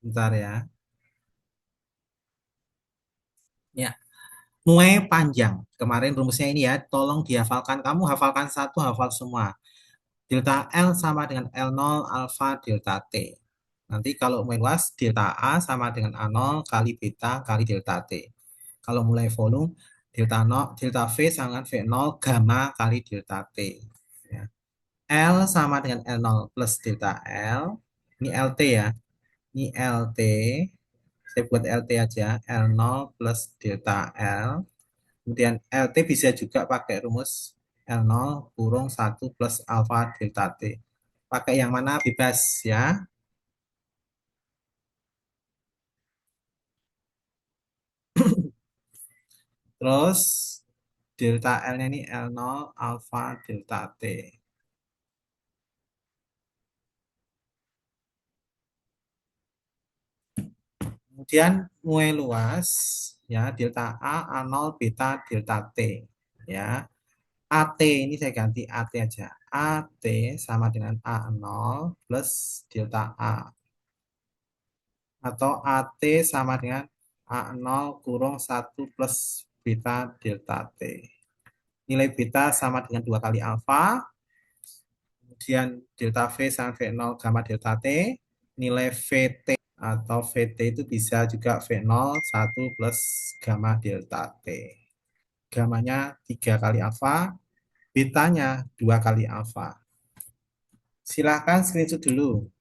Bentar ya. Ya, muai panjang. Kemarin rumusnya ini ya, tolong dihafalkan. Kamu hafalkan satu, hafal semua. Delta L sama dengan L0 alfa delta T. Nanti kalau mulai luas, delta A sama dengan A0 kali beta kali delta T. Kalau mulai volume, delta 0, delta V sama dengan V0 gamma kali delta T. Ya. L sama dengan L0 plus delta L. Ini LT ya. Ini LT. Saya buat LT aja. L0 plus delta L. Kemudian LT bisa juga pakai rumus L0 kurung 1 plus alfa delta T. Pakai yang mana bebas ya. Terus delta L-nya ini L0 alfa delta T. Kemudian mulai luas ya delta A, A0, beta, delta T ya. AT ini saya ganti AT aja. AT sama dengan A0 plus delta A atau AT sama dengan A0 kurung 1 plus beta delta T. Nilai beta sama dengan 2 kali alfa, kemudian delta V sama V0 gamma delta T, nilai VT atau VT itu bisa juga V0 1 plus gamma delta T. Gamanya 3 kali alfa, betanya 2 kali alfa. Silahkan screenshot dulu.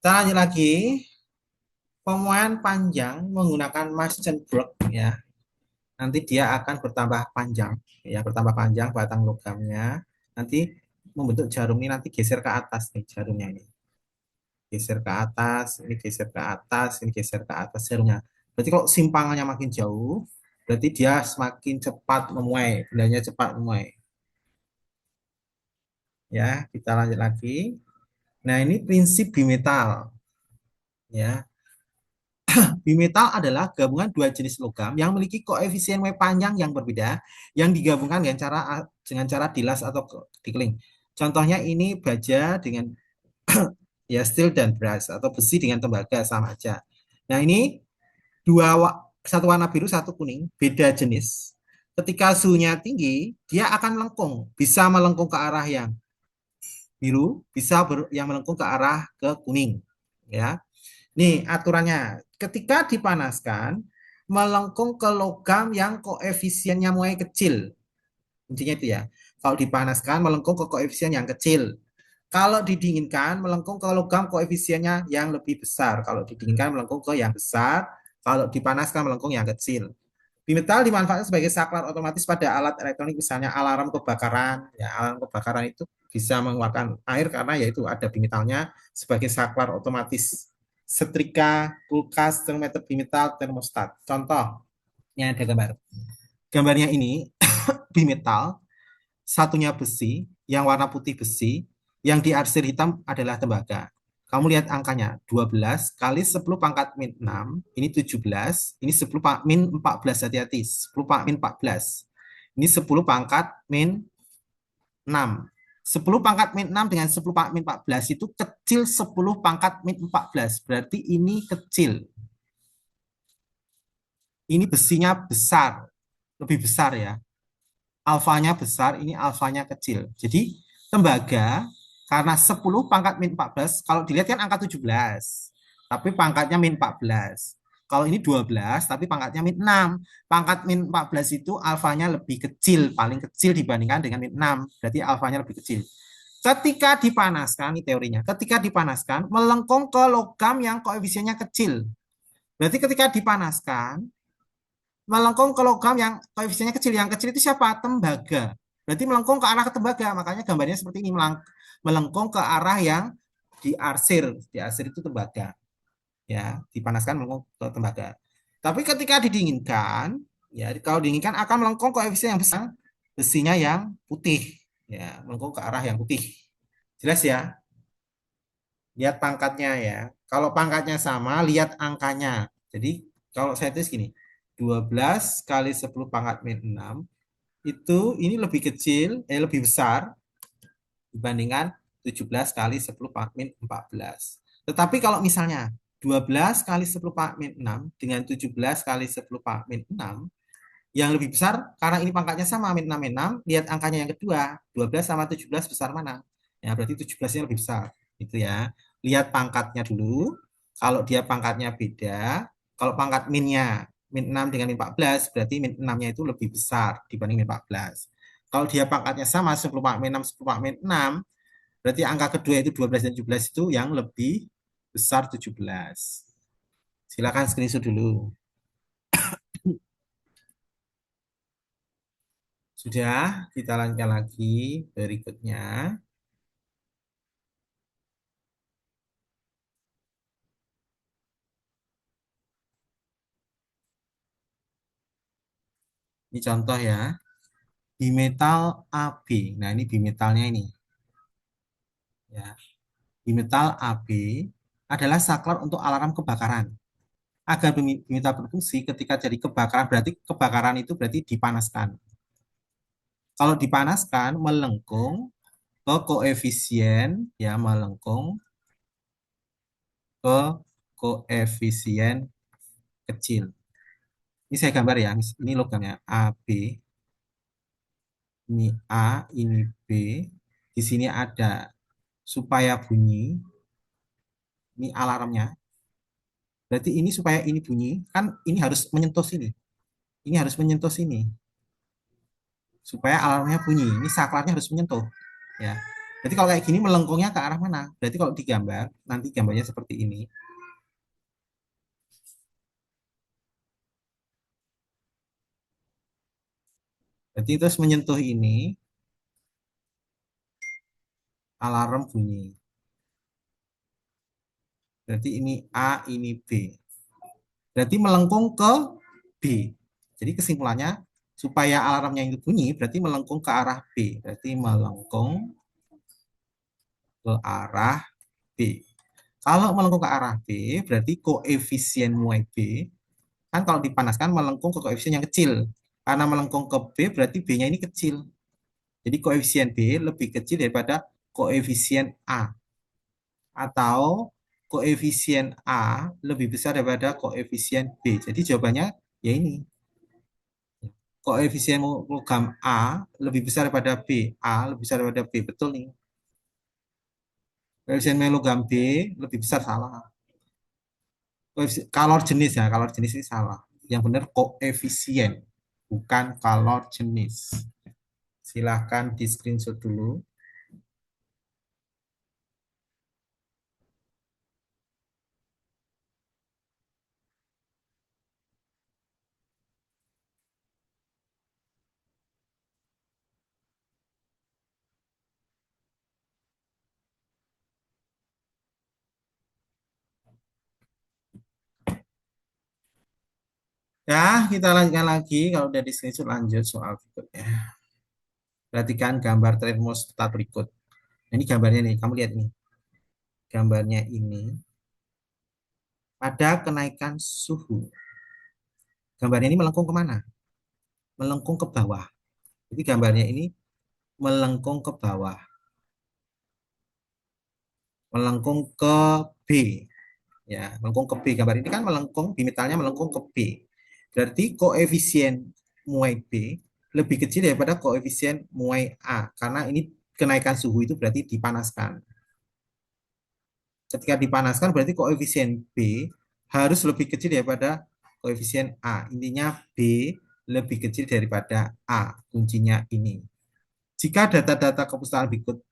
Kita lanjut lagi. Pemuaian panjang menggunakan Massenburg ya. Nanti dia akan bertambah panjang ya, bertambah panjang batang logamnya. Nanti membentuk jarum ini nanti geser ke atas nih jarumnya ini. Geser ke atas, ini geser ke atas, ini geser ke atas jarumnya. Berarti kalau simpangannya makin jauh, berarti dia semakin cepat memuai, bendanya cepat memuai. Ya, kita lanjut lagi. Nah, ini prinsip bimetal ya. Bimetal adalah gabungan dua jenis logam yang memiliki koefisien W panjang yang berbeda yang digabungkan dengan cara dilas atau dikeling. Contohnya ini baja dengan ya steel dan brass atau besi dengan tembaga sama aja. Nah, ini satu warna biru, satu kuning, beda jenis. Ketika suhunya tinggi, dia akan melengkung, bisa melengkung ke arah yang biru, bisa yang melengkung ke arah ke kuning, ya. Nih aturannya, ketika dipanaskan, melengkung ke logam yang koefisiennya mulai kecil. Intinya itu ya. Kalau dipanaskan, melengkung ke koefisien yang kecil. Kalau didinginkan, melengkung ke logam koefisiennya yang lebih besar. Kalau didinginkan, melengkung ke yang besar. Kalau dipanaskan, melengkung yang kecil. Bimetal dimanfaatkan sebagai saklar otomatis pada alat elektronik, misalnya alarm kebakaran. Ya, alarm kebakaran itu bisa mengeluarkan air karena yaitu ada bimetalnya sebagai saklar otomatis. Setrika, kulkas, termometer bimetal, termostat. Contoh, yang ada gambar. Gambarnya ini bimetal, satunya besi, yang warna putih besi, yang diarsir hitam adalah tembaga. Kamu lihat angkanya, 12 kali 10 pangkat min 6, ini 17, ini 10 min 14, hati-hati, 10 pangkat min 14. Ini 10 pangkat min 6. 10 pangkat min 6 dengan 10 pangkat min 14 itu kecil 10 pangkat min 14, berarti ini kecil. Ini besinya besar, lebih besar ya. Alfanya besar, ini alfanya kecil. Jadi tembaga karena 10 pangkat min 14, kalau dilihat kan angka 17, tapi pangkatnya min 14. Kalau ini 12, tapi pangkatnya min 6. Pangkat min 14 itu alfanya lebih kecil, paling kecil dibandingkan dengan min 6. Berarti alfanya lebih kecil. Ketika dipanaskan, ini teorinya, ketika dipanaskan, melengkung ke logam yang koefisiennya kecil. Berarti ketika dipanaskan, melengkung ke logam yang koefisiennya kecil. Yang kecil itu siapa? Tembaga. Berarti melengkung ke arah ke tembaga. Makanya gambarnya seperti ini. Melengkung ke arah yang diarsir. Diarsir itu tembaga. Ya, dipanaskan melengkung ke tembaga. Tapi ketika didinginkan, ya kalau didinginkan akan melengkung koefisien yang besar, besinya yang putih. Ya, melengkung ke arah yang putih. Jelas ya? Lihat pangkatnya ya. Kalau pangkatnya sama, lihat angkanya. Jadi kalau saya tulis gini, 12 kali 10 pangkat min 6 itu ini lebih kecil, lebih besar dibandingkan 17 kali 10 pangkat min 14. Tetapi kalau misalnya 12 kali 10 pangkat min 6 dengan 17 kali 10 pangkat min 6 yang lebih besar karena ini pangkatnya sama min 6, lihat angkanya yang kedua, 12 sama 17 besar mana? Ya berarti 17-nya lebih besar. Itu ya. Lihat pangkatnya dulu. Kalau dia pangkatnya beda, kalau pangkat min 6 dengan min 14 berarti min 6-nya itu lebih besar dibanding min 14. Kalau dia pangkatnya sama 10 pangkat min 6 10 pangkat min 6 berarti angka kedua itu 12 dan 17 itu yang lebih besar 17. Silakan screenshot dulu. Sudah, kita lanjutkan lagi berikutnya. Ini contoh ya, bimetal AB. Nah, ini bimetalnya ini. Ya, bimetal AB adalah saklar untuk alarm kebakaran. Agar bimetal berfungsi ketika jadi kebakaran, berarti kebakaran itu berarti dipanaskan. Kalau dipanaskan, melengkung ke koefisien, ya melengkung ke koefisien kecil. Ini saya gambar ya, ini logamnya AB, ini A, ini B. Di sini ada supaya bunyi, ini alarmnya. Berarti ini supaya ini bunyi, kan ini harus menyentuh sini. Ini harus menyentuh sini. Supaya alarmnya bunyi. Ini saklarnya harus menyentuh. Ya. Jadi kalau kayak gini melengkungnya ke arah mana? Berarti kalau digambar, nanti gambarnya seperti ini. Berarti terus menyentuh ini, alarm bunyi. Berarti ini A, ini B. Berarti melengkung ke B. Jadi kesimpulannya, supaya alarmnya itu bunyi, berarti melengkung ke arah B. Berarti melengkung ke arah B. Kalau melengkung ke arah B, berarti koefisien muai B, kan kalau dipanaskan melengkung ke koefisien yang kecil. Karena melengkung ke B, berarti B-nya ini kecil. Jadi koefisien B lebih kecil daripada koefisien A. Atau koefisien A lebih besar daripada koefisien B. Jadi jawabannya ya ini. Koefisien logam A lebih besar daripada B. A lebih besar daripada B. Betul nih. Koefisien logam B lebih besar, salah. Kalor jenis ya, kalor jenis ini salah. Yang benar koefisien, bukan kalor jenis. Silahkan di screenshot dulu. Ya, kita lanjutkan lagi. Kalau udah di screenshot, lanjut soal berikutnya. Perhatikan gambar termostat berikut. Nah, ini gambarnya nih, kamu lihat ini. Gambarnya ini pada kenaikan suhu. Gambarnya ini melengkung kemana? Melengkung ke bawah. Jadi gambarnya ini melengkung ke bawah. Melengkung ke B. Ya, melengkung ke B. Gambar ini kan melengkung, bimetalnya melengkung ke B. Berarti koefisien muai B lebih kecil daripada koefisien muai A. Karena ini kenaikan suhu itu berarti dipanaskan. Ketika dipanaskan berarti koefisien B harus lebih kecil daripada koefisien A. Intinya B lebih kecil daripada A. Kuncinya ini. Jika data-data kepustakaan berikut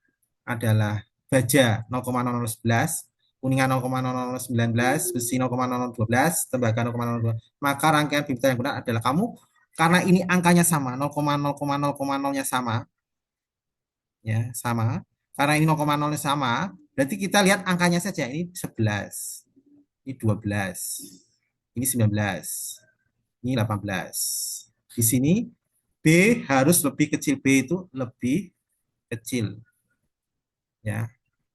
adalah baja 0,0011, kuningan 0,0019, besi 0,0012, tembaga 0,0012, maka rangkaian bimetal yang benar adalah kamu, karena ini angkanya sama, 0,0,0,0-nya sama, ya sama. Karena ini 0,0 sama, berarti kita lihat angkanya saja. Ini 11, ini 12, ini 19, ini 18. Di sini B harus lebih kecil, B itu lebih kecil, ya.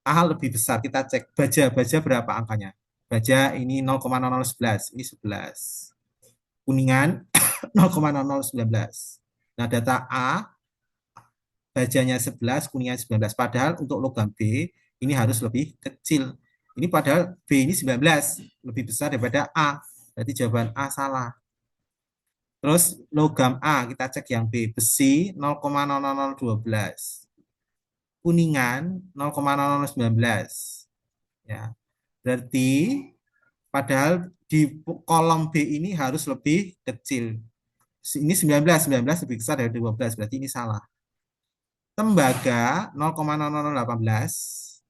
A lebih besar. Kita cek baja berapa angkanya. Baja ini 0,0011, ini 11. Kuningan 0,0019. Nah, data A bajanya 11, kuningan 19. Padahal untuk logam B ini harus lebih kecil. Ini padahal B ini 19, lebih besar daripada A. Berarti jawaban A salah. Terus logam A, kita cek yang B. Besi 0,00012. Kuningan 0,0019. Ya, berarti padahal di kolom B ini harus lebih kecil. Ini 19 lebih besar dari 12, berarti ini salah. Tembaga 0,00018,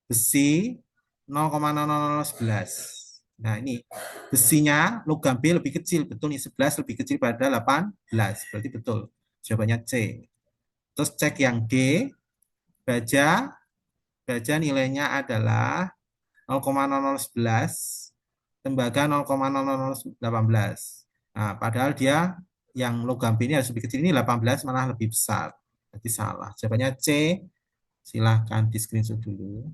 besi 0,00011. Nah, ini besinya logam B lebih kecil, betul nih 11 lebih kecil pada 18, berarti betul. Jawabannya C. Terus cek yang D, baja, baja nilainya adalah 0,0011, tembaga 0,0018. Nah, padahal dia yang logam B ini harus lebih kecil, ini 18 malah lebih besar. Berarti salah. Jawabannya C. Silahkan di screenshot dulu.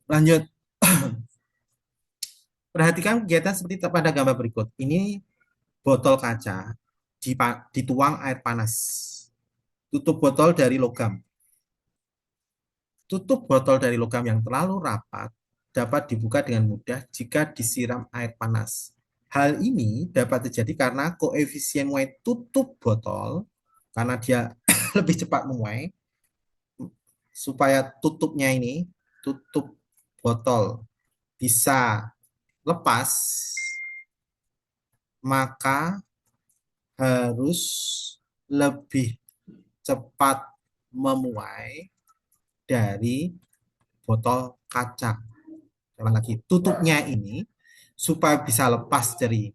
Lanjut. Perhatikan kegiatan seperti pada gambar berikut. Ini botol kaca dituang air panas. Tutup botol dari logam. Tutup botol dari logam yang terlalu rapat dapat dibuka dengan mudah jika disiram air panas. Hal ini dapat terjadi karena koefisien muai tutup botol, karena dia lebih cepat memuai, supaya tutupnya ini, tutup botol bisa lepas, maka harus lebih cepat memuai dari botol kaca. Ulang lagi, tutupnya ini supaya bisa lepas dari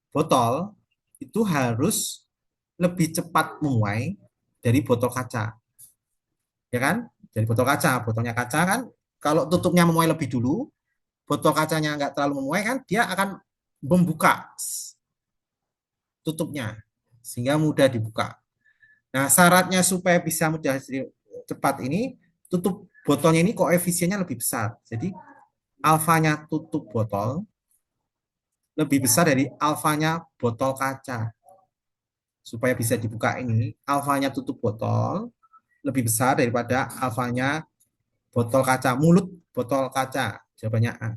botol itu harus lebih cepat memuai dari botol kaca, ya kan? Dari botol kaca, botolnya kaca kan, kalau tutupnya memuai lebih dulu, botol kacanya nggak terlalu memuai kan, dia akan membuka tutupnya sehingga mudah dibuka. Nah, syaratnya supaya bisa mudah cepat ini, tutup botolnya ini koefisiennya lebih besar. Jadi alfanya tutup botol lebih besar dari alfanya botol kaca. Supaya bisa dibuka ini, alfanya tutup botol lebih besar daripada alfanya botol kaca, mulut botol kaca. Jawabannya A.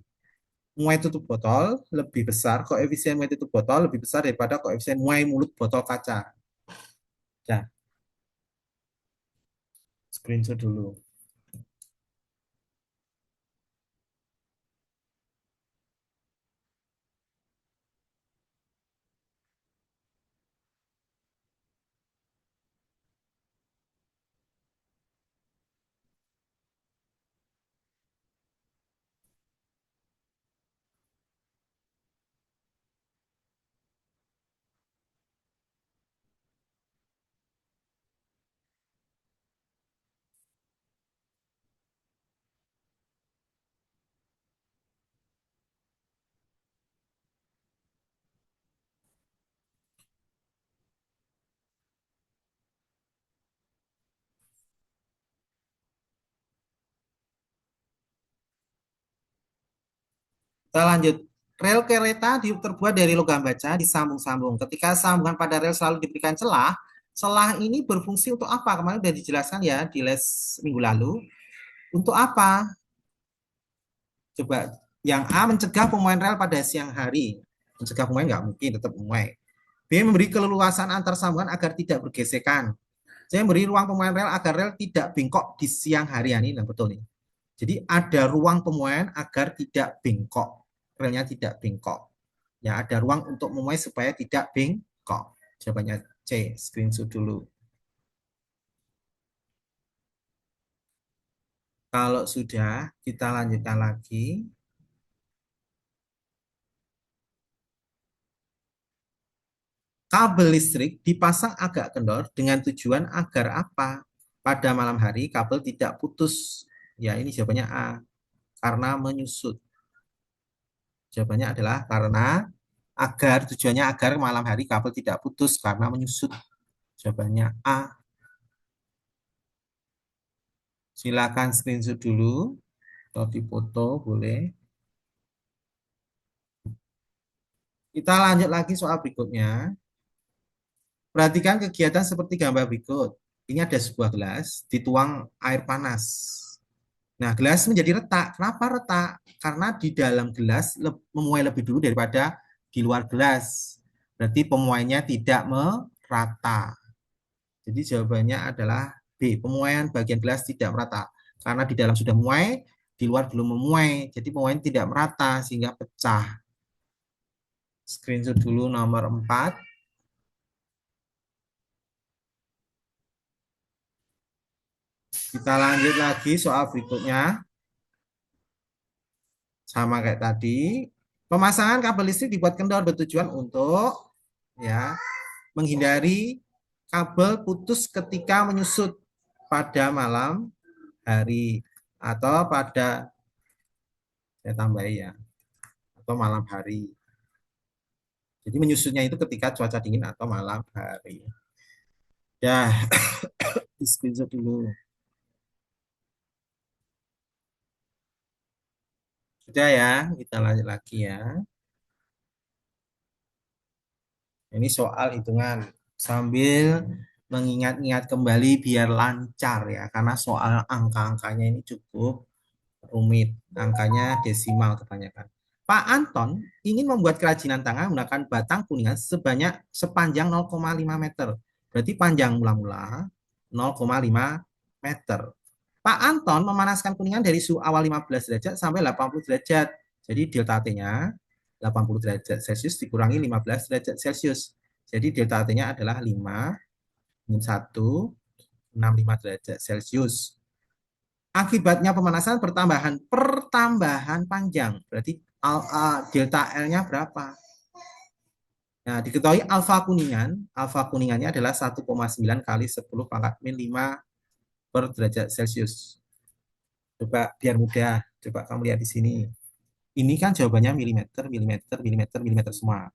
Muai tutup botol lebih besar, koefisien muai tutup botol lebih besar daripada koefisien muai mulut botol kaca. Ya, screenshot dulu. Kita lanjut. Rel kereta terbuat dari logam baja disambung-sambung. Ketika sambungan pada rel selalu diberikan celah, celah ini berfungsi untuk apa? Kemarin sudah dijelaskan ya di les minggu lalu. Untuk apa? Coba yang A mencegah pemuaian rel pada siang hari. Mencegah pemuaian nggak mungkin, tetap memuai. B memberi keleluasan antar sambungan agar tidak bergesekan. C memberi ruang pemuaian rel agar rel tidak bengkok di siang hari. Ini betul nih. Jadi ada ruang pemuaian agar tidak bengkok. Relnya tidak bengkok. Ya, ada ruang untuk memuai supaya tidak bengkok. Jawabannya C, screenshot dulu. Kalau sudah, kita lanjutkan lagi. Kabel listrik dipasang agak kendor dengan tujuan agar apa? Pada malam hari kabel tidak putus. Ya, ini jawabannya A, karena menyusut. Jawabannya adalah karena tujuannya agar malam hari kabel tidak putus karena menyusut. Jawabannya A. Silakan screenshot dulu atau dipoto boleh. Kita lanjut lagi soal berikutnya. Perhatikan kegiatan seperti gambar berikut. Ini ada sebuah gelas, dituang air panas. Nah, gelas menjadi retak. Kenapa retak? Karena di dalam gelas memuai lebih dulu daripada di luar gelas. Berarti pemuaiannya tidak merata. Jadi jawabannya adalah B. Pemuaian bagian gelas tidak merata. Karena di dalam sudah memuai, di luar belum memuai. Jadi pemuaian tidak merata sehingga pecah. Screenshot dulu nomor 4. Kita lanjut lagi soal berikutnya. Sama kayak tadi. Pemasangan kabel listrik dibuat kendor bertujuan untuk ya menghindari kabel putus ketika menyusut pada malam hari atau pada saya tambahin ya atau malam hari. Jadi menyusutnya itu ketika cuaca dingin atau malam hari. Ya, di screenshot dulu. Sudah ya, kita lanjut lagi ya. Ini soal hitungan sambil mengingat-ingat kembali biar lancar ya, karena soal angka-angkanya ini cukup rumit. Angkanya desimal kebanyakan. Pak Anton ingin membuat kerajinan tangan menggunakan batang kuningan sepanjang 0,5 meter. Berarti panjang mula-mula 0,5 meter. Pak Anton memanaskan kuningan dari suhu awal 15 derajat sampai 80 derajat. Jadi delta T-nya 80 derajat Celcius dikurangi 15 derajat Celcius. Jadi delta T-nya adalah 5 min 1, 65 derajat Celcius. Akibatnya pemanasan pertambahan panjang. Berarti delta L-nya berapa? Nah, diketahui alfa kuningannya adalah 1,9 kali 10 pangkat min 5 per derajat Celcius. Coba biar mudah, coba kamu lihat di sini. Ini kan jawabannya milimeter, milimeter, milimeter, milimeter semua.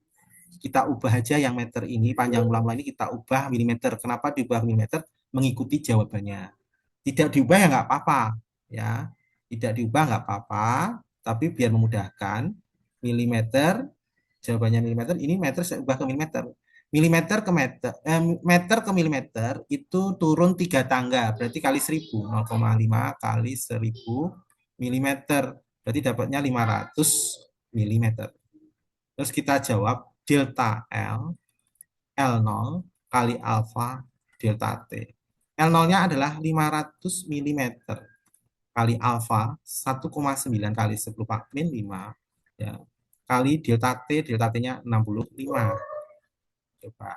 Kita ubah aja yang meter ini, panjang mula-mula ini kita ubah milimeter. Kenapa diubah milimeter? Mengikuti jawabannya. Tidak diubah ya nggak apa-apa, ya. Tidak diubah nggak apa-apa, tapi biar memudahkan, milimeter, jawabannya milimeter, ini meter saya ubah ke milimeter. Milimeter ke meter, meter ke milimeter itu turun 3 tangga, berarti kali 1000, 0,5 kali 1000 milimeter, berarti dapatnya 500 milimeter. Terus kita jawab delta L0 kali alfa delta T. L0-nya adalah 500 milimeter kali alfa 1,9 kali 10 min 5 ya, kali delta T, delta T-nya 65. Coba.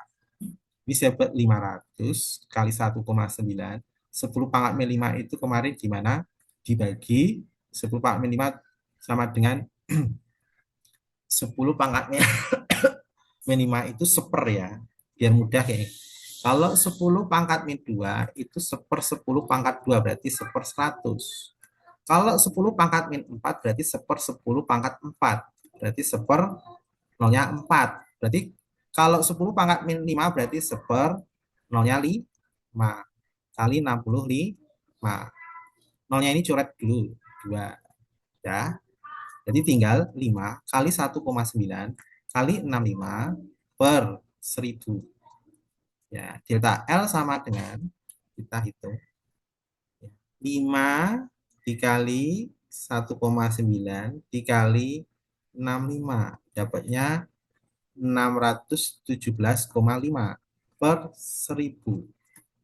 Ini saya buat 500 kali 1,9. 10 pangkat min 5 itu kemarin gimana? Dibagi 10 pangkat min 5 sama dengan 10 pangkat min 5 itu seper ya. Biar mudah kayak. Kalau 10 pangkat min 2 itu seper 10 pangkat 2 berarti seper 100. Kalau 10 pangkat min 4 berarti seper 10 pangkat 4. Berarti seper nolnya 4. Berarti kalau 10 pangkat min 5 berarti seper nolnya 5 kali 65. Nolnya ini coret dulu 2 ya. Jadi tinggal 5 kali 1,9 kali 65 per 1000. Ya, delta L sama dengan kita hitung 5 dikali 1,9 dikali 65 dapatnya 617,5 per 1000.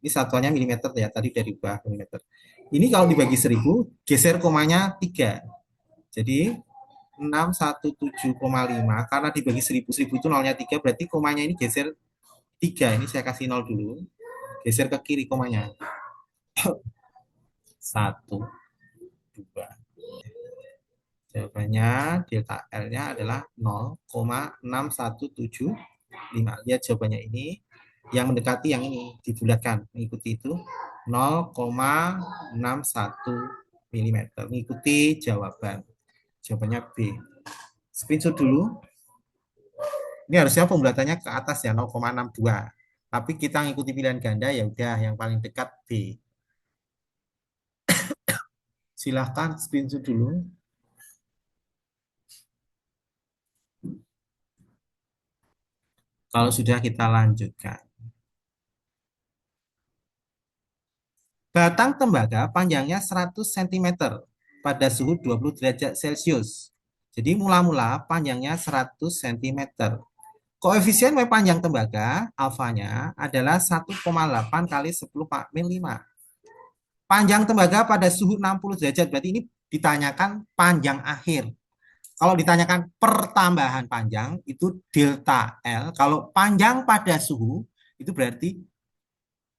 Ini satuannya milimeter ya, tadi dari ubah milimeter. Ini kalau dibagi 1000, geser komanya 3. Jadi 617,5 karena dibagi 1000, 1000 itu nolnya 3, berarti komanya ini geser 3. Ini saya kasih 0 dulu. Geser ke kiri komanya. 1, 2. Jawabannya delta L-nya adalah 0,617 5. Lihat jawabannya ini. Yang mendekati yang ini dibulatkan, mengikuti itu 0,61 mm. Mengikuti jawaban. Jawabannya B. Screenshot dulu. Ini harusnya pembulatannya ke atas ya 0,62. Tapi kita ngikuti pilihan ganda ya udah yang paling dekat B. Silahkan screenshot dulu. Kalau sudah kita lanjutkan. Batang tembaga panjangnya 100 cm pada suhu 20 derajat Celcius. Jadi mula-mula panjangnya 100 cm. Koefisien W panjang tembaga alfanya adalah 1,8 kali 10 min 5. Panjang tembaga pada suhu 60 derajat, berarti ini ditanyakan panjang akhir. Kalau ditanyakan pertambahan panjang, itu delta L. Kalau panjang pada suhu, itu berarti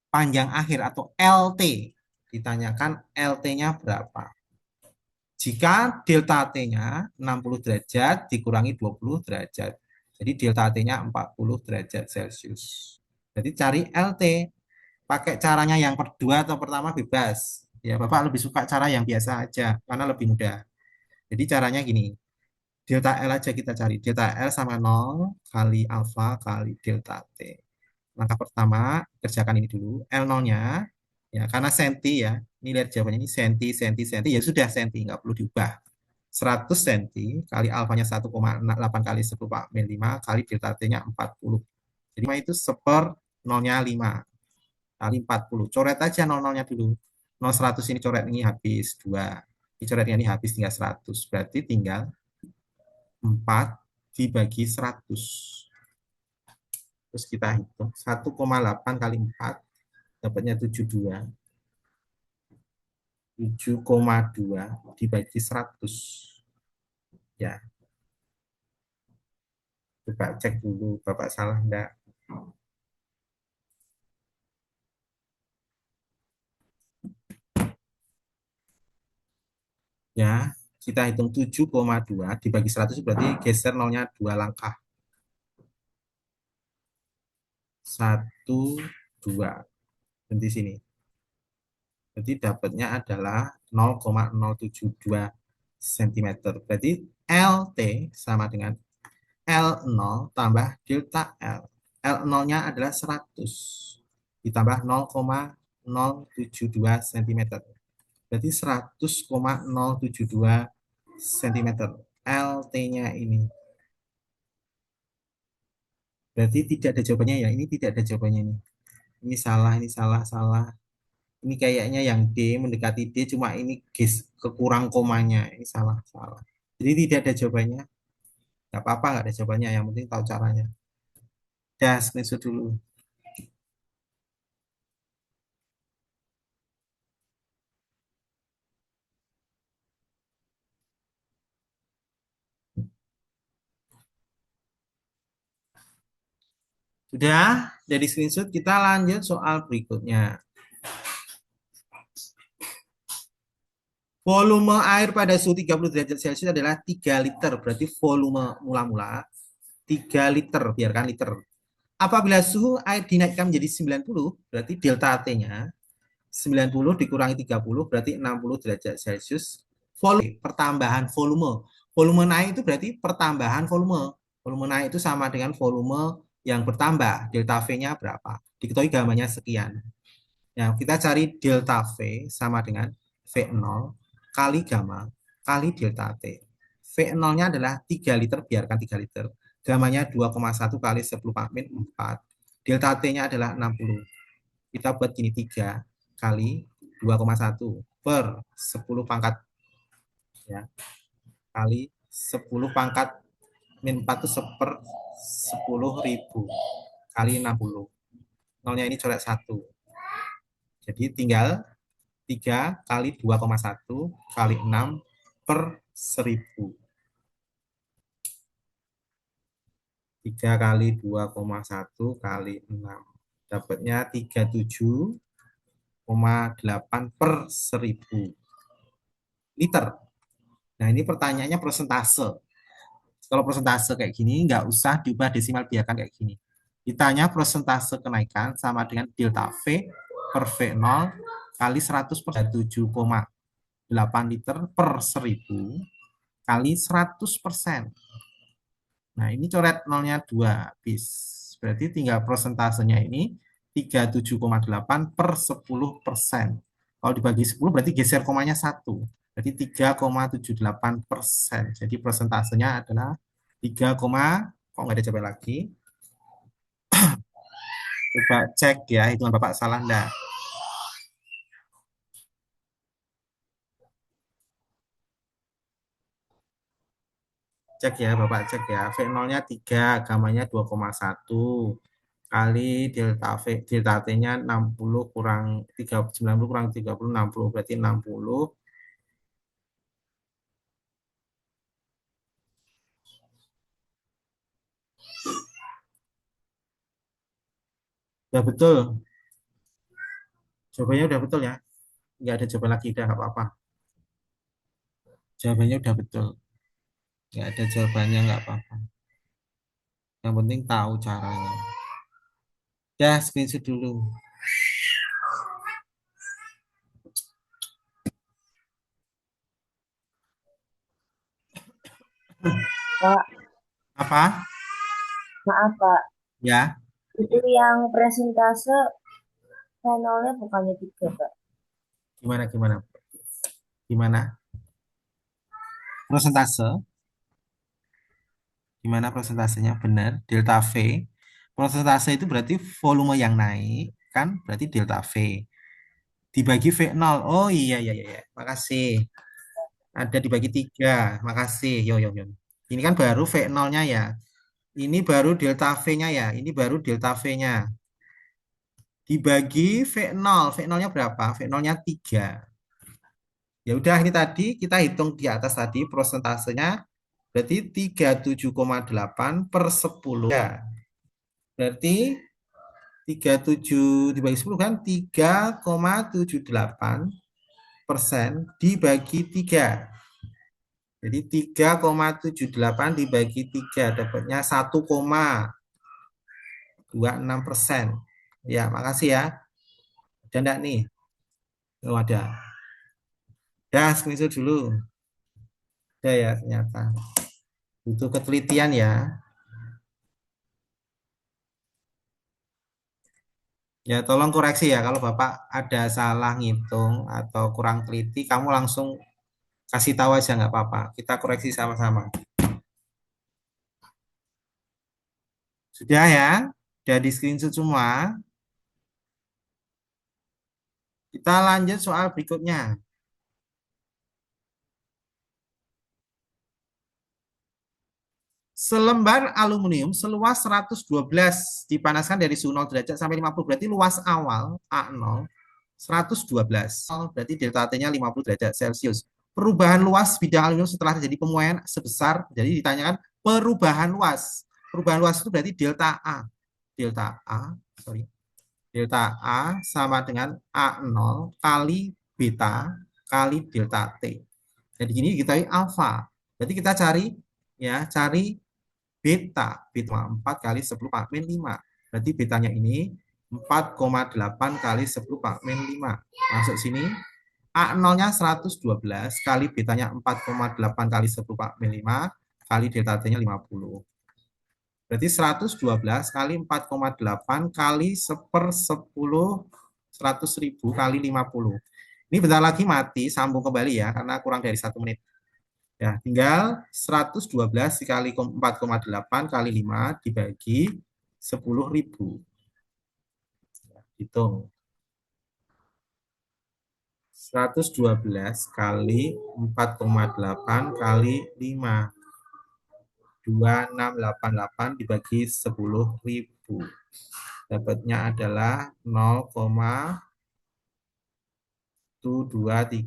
panjang akhir atau LT. Ditanyakan LT-nya berapa. Jika delta T-nya 60 derajat dikurangi 20 derajat. Jadi delta T-nya 40 derajat Celcius. Jadi cari LT. Pakai caranya yang kedua atau pertama bebas. Ya, Bapak lebih suka cara yang biasa aja, karena lebih mudah. Jadi caranya gini. Delta L aja kita cari. Delta L sama 0 kali alfa kali delta T. Langkah pertama, kerjakan ini dulu. L0-nya, ya karena senti ya. Ini lihat jawabannya ini senti, senti, senti. Ya sudah senti, nggak perlu diubah. 100 senti kali alfanya 1,8 kali 10 min 5 kali delta T-nya 40. Jadi itu seper 0-nya 5 kali 40. Coret aja 0-0-nya dulu. 0 100 ini coret ini habis 2. Ini coret ini habis tinggal 100. Berarti tinggal 4 dibagi 100. Terus kita hitung 1,8 kali 4 dapatnya 72. 7,2 dibagi 100. Ya, coba cek dulu Bapak salah enggak. Ya, kita hitung 7,2 dibagi 100 berarti geser nolnya 2 langkah. 1, 2. Berhenti sini. Jadi dapatnya adalah 0,072 cm. Berarti LT sama dengan L0 tambah delta L. L0-nya adalah 100 ditambah 0,072 cm. Berarti 100,072 cm. LT-nya ini. Berarti tidak ada jawabannya ya. Ini tidak ada jawabannya ini. Ini salah, ini salah, salah. Ini kayaknya yang D mendekati D, cuma ini kekurang komanya. Ini salah, salah. Jadi tidak ada jawabannya. Gak apa-apa, nggak ada jawabannya. Yang penting tahu caranya. Dah, screenshot dulu. Sudah, dari screenshot kita lanjut soal berikutnya. Volume air pada suhu 30 derajat Celcius adalah 3 liter. Berarti volume mula-mula 3 liter, biarkan liter. Apabila suhu air dinaikkan menjadi 90, berarti delta T-nya 90 dikurangi 30 berarti 60 derajat Celcius. Volume, pertambahan volume. Volume naik itu berarti pertambahan volume. Volume naik itu sama dengan volume yang bertambah. Delta V-nya berapa? Diketahui gambarnya sekian. Ya, kita cari delta V sama dengan V0 kali gamma kali delta T. V0-nya adalah 3 liter, biarkan 3 liter. Gamanya 2,1 kali 10 min 4. Delta T-nya adalah 60. Kita buat gini 3 kali 2,1 per 10 pangkat ya kali 10 pangkat min 4 itu seper 10.000 kali 60. Nolnya ini coret 1. Jadi tinggal 3 kali 2,1 kali 6 per 1000. 3 kali 2,1 kali 6. Dapatnya 37,8 per 1000 liter. Nah, ini pertanyaannya persentase. Kalau persentase kayak gini, nggak usah diubah desimal biarkan kayak gini. Ditanya persentase kenaikan sama dengan delta V per V0 kali 100% 7,8 liter per 1000 kali 100%. Nah, ini coret nolnya 2 habis. Berarti tinggal persentasenya ini 37,8 per 10%. Kalau dibagi 10 berarti geser komanya 1. Berarti 3,78%. Jadi persentasenya adalah 3, kok nggak ada coba lagi? Coba cek ya, hitungan Bapak salah enggak? Cek ya, Bapak cek ya. V0-nya 3, gamanya 2,1 kali delta V, delta T-nya 60 kurang 3, 90 kurang 30, 60, berarti 60. Udah betul. Jawabannya udah betul ya. Nggak ada jawaban lagi, udah nggak apa-apa. Jawabannya udah betul. Nggak ada jawabannya, nggak apa-apa. Yang penting tahu caranya. Ya, screenshot dulu. Pak, Apa? maaf Pak, Ya, itu yang presentase panelnya bukannya tiga Pak. gimana, gimana? Gimana? Prosentase? Gimana prosentasenya? Benar, delta V. Prosentase itu berarti volume yang naik, kan? Berarti delta V. Dibagi V0. Oh iya, iya, iya. Makasih. Ada dibagi 3. Makasih. Yo, yo, yo. Ini kan baru V0-nya ya. Ini baru delta V-nya ya. Ini baru delta V-nya. Dibagi V0. V0-nya berapa? V0-nya 3. Ya udah, ini tadi kita hitung di atas tadi prosentasenya. Berarti 37,8 per 10. Ya, berarti 37 dibagi 10 kan 3,78% dibagi 3. Jadi 3,78 dibagi 3 dapatnya 1,26%. Ya, makasih ya. Ada enggak nih? Oh, ada. Ya, screenshot dulu. Ada ya ternyata. Butuh ketelitian ya. Ya, tolong koreksi ya. Kalau Bapak ada salah ngitung atau kurang teliti, kamu langsung kasih tahu aja nggak apa-apa. Kita koreksi sama-sama. Sudah ya? Sudah di screenshot semua. Kita lanjut soal berikutnya. Selembar aluminium seluas 112 dipanaskan dari suhu 0 derajat sampai 50. Berarti luas awal A0 112. Berarti delta T-nya 50 derajat Celcius. Perubahan luas bidang aluminium setelah terjadi pemuaian sebesar, jadi ditanyakan perubahan luas. Perubahan luas itu berarti delta A. Delta A, sorry. Delta A sama dengan A0 kali beta kali delta T. Jadi gini kita alfa. Berarti kita cari ya, cari beta. Beta 4 kali 10 Pak min 5. Berarti betanya ini 4,8 kali 10 Pak min 5. Masuk sini. A0-nya 112 kali betanya 4,8 kali 10 Pak min 5 kali delta T-nya 50. Berarti 112 kali 4,8 kali per 10 100.000 kali 50. Ini bentar lagi mati, sambung kembali ya, karena kurang dari 1 menit. Ya, tinggal 112 dikali 4,8 kali 5 dibagi 10.000. Hitung. 112 kali 4,8 kali 5. 2688 dibagi 10.000. Dapatnya adalah 0,223.